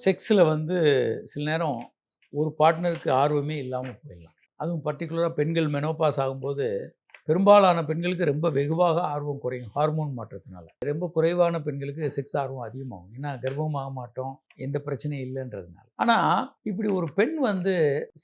செக்ஸில் வந்து சில நேரம் ஒரு பார்ட்னருக்கு ஆர்வமே இல்லாமல் போயிடலாம். அதுவும் பர்டிகுலராக பெண்கள் மெனோபாஸ் ஆகும்போது பெரும்பாலான பெண்களுக்கு ரொம்ப வெகுவாக ஆர்வம் குறையும் ஹார்மோன் மாற்றத்தினால. ரொம்ப குறைவான பெண்களுக்கு செக்ஸ் ஆர்வம் அதிகமாகும். ஏன்னா கர்ப்பமாக மாட்டோம், எந்த பிரச்சனையும் இல்லைன்றதுனால. ஆனால் இப்படி ஒரு பெண் வந்து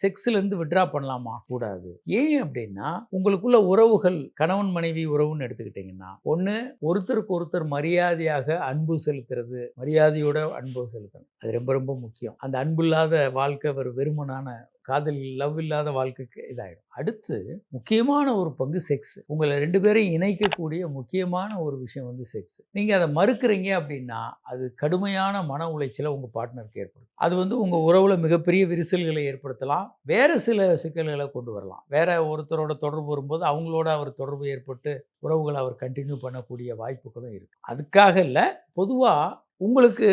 செக்ஸ்லேருந்து விட்ரா பண்ணலாமா? கூடாது. ஏன் அப்படின்னா, உங்களுக்குள்ள உறவுகள் கணவன் மனைவி உறவுன்னு எடுத்துக்கிட்டிங்கன்னா, ஒன்று ஒருத்தருக்கு ஒருத்தர் மரியாதையாக அன்பு செலுத்துறது, மரியாதையோட அன்பு செலுத்தணும். அது ரொம்ப ரொம்ப முக்கியம். அந்த அன்பு இல்லாத வாழ்க்கை ஒரு வெறுமனான காதல் லவ் இல்லாத வாழ்க்கைக்கு இதாகிடும். அடுத்து முக்கியமான ஒரு பங்கு செக்ஸ். உங்களை 2 பேரையும் இணைக்கக்கூடிய முக்கியமான ஒரு விஷயம் வந்து செக்ஸ். நீங்கள் அதை மறுக்கிறீங்க அப்படின்னா அது கடுமையான மன உளைச்சலை உங்கள் பார்ட்னருக்கு ஏற்படும். அது வந்து உங்கள் உறவில் மிகப்பெரிய விரிசல்களை ஏற்படுத்தலாம். வேறு சில சிக்கல்களை கொண்டு வரலாம். வேற ஒருத்தரோட தொடர்பு வரும்போது அவங்களோட அவர் தொடர்பு ஏற்பட்டு உறவுகளை அவர் கண்டினியூ பண்ணக்கூடிய வாய்ப்புகளும் இருக்குது. அதுக்காக இல்லை, பொதுவாக உங்களுக்கு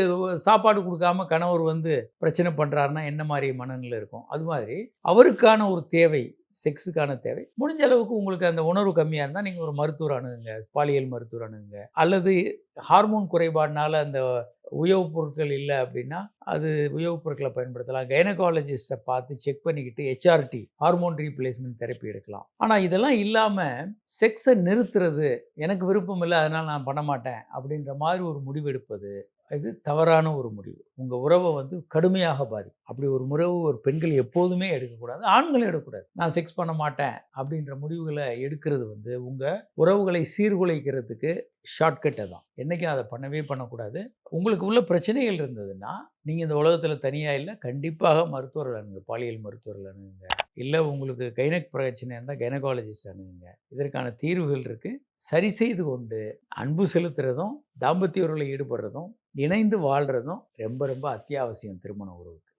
சாப்பாடு கொடுக்காம கணவர் வந்து பிரச்சனை பண்ணுறாருன்னா என்ன மாதிரி மனநிலை இருக்கும்? அது மாதிரி அவருக்கான ஒரு தேவை, செக்ஸுக்கான தேவை. முடிஞ்ச அளவுக்கு உங்களுக்கு அந்த உணர்வு கம்மியாக இருந்தால் நீங்கள் ஒரு மருத்துவர் அணுகுங்க, பாலியல் மருத்துவர் அணுகுங்க. அல்லது ஹார்மோன் குறைபாடுனால அந்த உயவு பொருட்கள் இல்லை அப்படின்னா அது உயவு பொருட்களை பயன்படுத்தலாம். கைனகாலஜிஸ்ட்டை பார்த்து செக் பண்ணிக்கிட்டு ஹெச்ஆர்டி ஹார்மோன் ரீப்ளேஸ்மெண்ட் தெரப்பி எடுக்கலாம். ஆனால் இதெல்லாம் இல்லாமல் செக்ஸை நிறுத்துறது, எனக்கு விருப்பம் இல்லை அதனால் நான் பண்ண மாட்டேன் அப்படின்ற மாதிரி ஒரு முடிவு எடுப்பது, இது தவறான ஒரு முடிவு. உங்கள் உறவை வந்து கடுமையாக பாதிக்கும். அப்படி ஒரு உறவு ஒரு பெண்கள் எப்போதுமே எடுக்கக்கூடாது, ஆண்களும் எடுக்கக்கூடாது. நான் செக்ஸ் பண்ண மாட்டேன் அப்படின்ற முடிவுகளை எடுக்கிறது வந்து உங்கள் உறவுகளை சீர்குலைக்கிறதுக்கு ஷார்ட்கட்டை தான். என்றைக்கும் அதை பண்ணவே பண்ணக்கூடாது. உங்களுக்கு உள்ள பிரச்சனைகள் இருந்ததுன்னா நீங்கள் இந்த உலகத்தில் தனியாக இல்லை, கண்டிப்பாக மருத்துவர்கள் அணுகுங்க, பாலியல் மருத்துவர்கள் அணுகுங்க. இல்லை உங்களுக்கு கைனக் பிரச்சனை இருந்தால் கைனகாலஜிஸ்ட் அணுகுங்க. இதற்கான தீர்வுகள் இருக்குது. சரி செய்து கொண்டு அன்பு செலுத்துறதும் தாம்பத்திய உறவில் ஈடுபடுறதும் இணைந்து வாழ்கிறதும் ரொம்ப ரொம்ப அத்தியாவசியம் திருமண உறவுக்கு.